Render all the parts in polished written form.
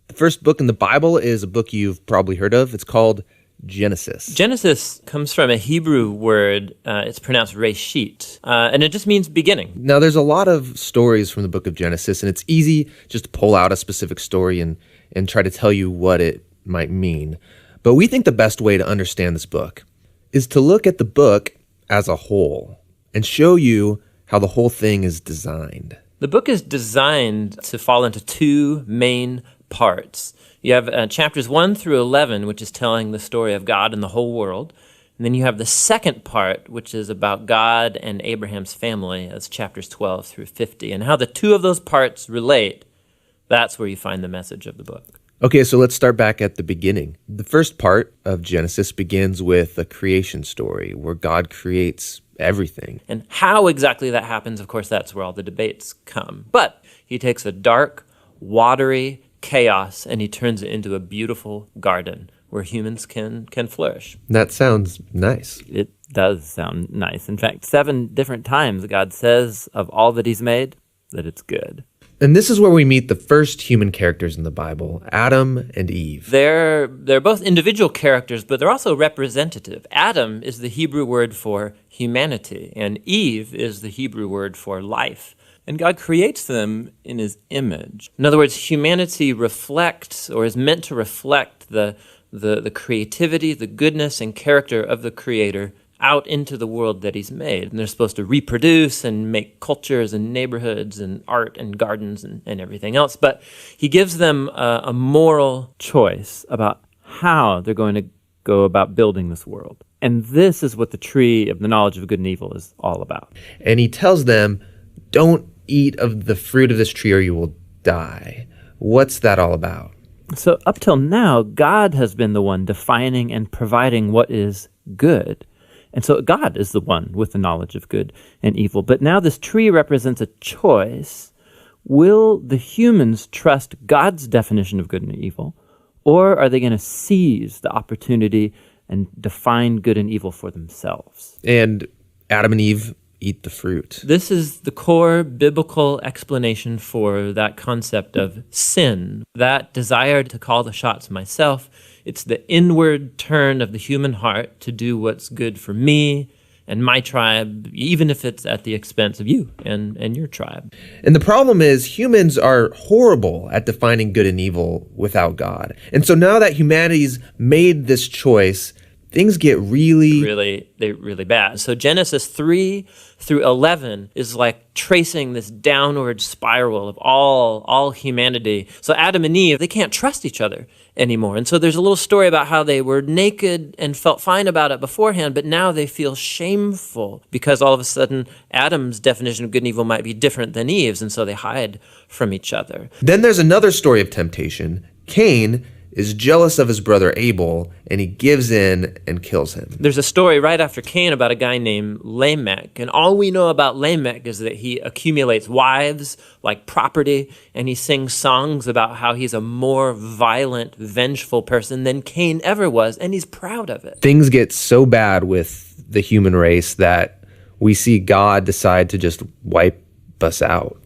The first book in the Bible is a book you've probably heard of. It's called Genesis. Genesis comes from a Hebrew word. It's pronounced reshit, and it just means beginning. Now, there's a lot of stories from the book of Genesis, and it's easy just to pull out a specific story and try to tell you what it might mean. But we think the best way to understand this book is to look at the book as a whole and show you how the whole thing is designed. The book is designed to fall into two main parts. You have chapters 1 through 11, which is telling the story of God and the whole world. And then you have the second part, which is about God and Abraham's family, as chapters 12 through 50. And how the two of those parts relate, that's where you find the message of the book. Okay, so let's start back at the beginning. The first part of Genesis begins with a creation story where God creates everything. And how exactly that happens, of course, that's where all the debates come. But he takes a dark, watery chaos and he turns it into a beautiful garden where humans can flourish. That sounds nice. It does sound nice. In fact, 7 different times God says of all that he's made that it's good. And this is where we meet the first human characters in the Bible, Adam and Eve. They're both individual characters, but they're also representative. Adam is the Hebrew word for humanity, and Eve is the Hebrew word for life. And God creates them in his image. In other words, humanity reflects, or is meant to reflect, the creativity, the goodness, and character of the Creator out into the world that he's made. And they're supposed to reproduce and make cultures and neighborhoods and art and gardens and everything else. But he gives them a moral choice about how they're going to go about building this world. And this is what the tree of the knowledge of good and evil is all about. And he tells them, don't eat of the fruit of this tree or you will die. What's that all about? So up till now, God has been the one defining and providing what is good. And so God is the one with the knowledge of good and evil. But now this tree represents a choice. Will the humans trust God's definition of good and evil, or are they going to seize the opportunity and define good and evil for themselves? And Adam and Eve eat the fruit. This is the core biblical explanation for that concept of sin, that desire to call the shots myself. It's the inward turn of the human heart to do what's good for me and my tribe, even if it's at the expense of you and your tribe. And the problem is humans are horrible at defining good and evil without God. And so now that humanity's made this choice, things get really bad. So Genesis 3 through 11 is like tracing this downward spiral of all humanity. So Adam and Eve, they can't trust each other anymore. And so there's a little story about how they were naked and felt fine about it beforehand, but now they feel shameful because all of a sudden Adam's definition of good and evil might be different than Eve's, and so they hide from each other. Then there's another story of temptation. Cain is jealous of his brother Abel, and he gives in and kills him. There's a story right after Cain about a guy named Lamech, and all we know about Lamech is that he accumulates wives like property, and he sings songs about how he's a more violent, vengeful person than Cain ever was, and he's proud of it. Things get so bad with the human race that we see God decide to just wipe us out.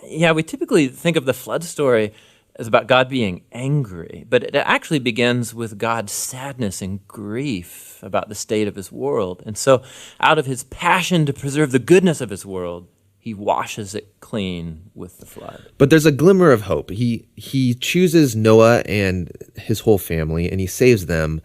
Yeah, we typically think of the flood story is about God being angry, but it actually begins with God's sadness and grief about the state of his world. And so out of his passion to preserve the goodness of his world, he washes it clean with the flood. But there's a glimmer of hope. He chooses Noah and his whole family, and he saves them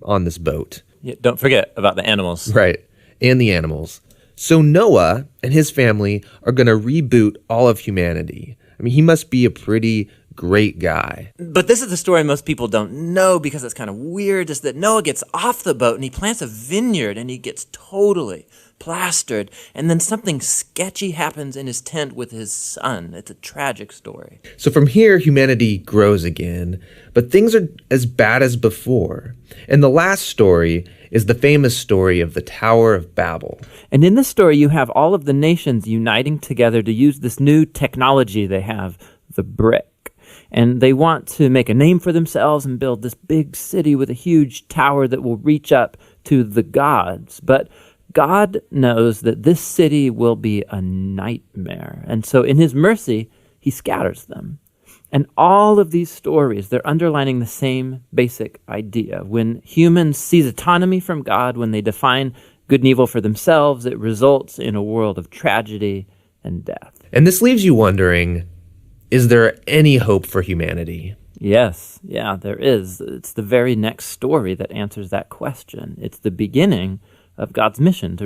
on this boat. Yeah, don't forget about the animals. Right, and the animals. So Noah and his family are going to reboot all of humanity. I mean, he must be a pretty great guy. But this is the story most people don't know because it's kind of weird, is that Noah gets off the boat and he plants a vineyard and he gets totally plastered, and then something sketchy happens in his tent with his son. It's a tragic story. So from here, humanity grows again, but things are as bad as before. And the last story is the famous story of the Tower of Babel. And in this story, you have all of the nations uniting together to use this new technology they have, the brick. And they want to make a name for themselves and build this big city with a huge tower that will reach up to the gods. But God knows that this city will be a nightmare. And so in his mercy, he scatters them. And all of these stories, they're underlining the same basic idea. When humans seize autonomy from God, when they define good and evil for themselves, it results in a world of tragedy and death. And this leaves you wondering, is there any hope for humanity? Yes, yeah, there is. It's the very next story that answers that question. It's the beginning of God's mission to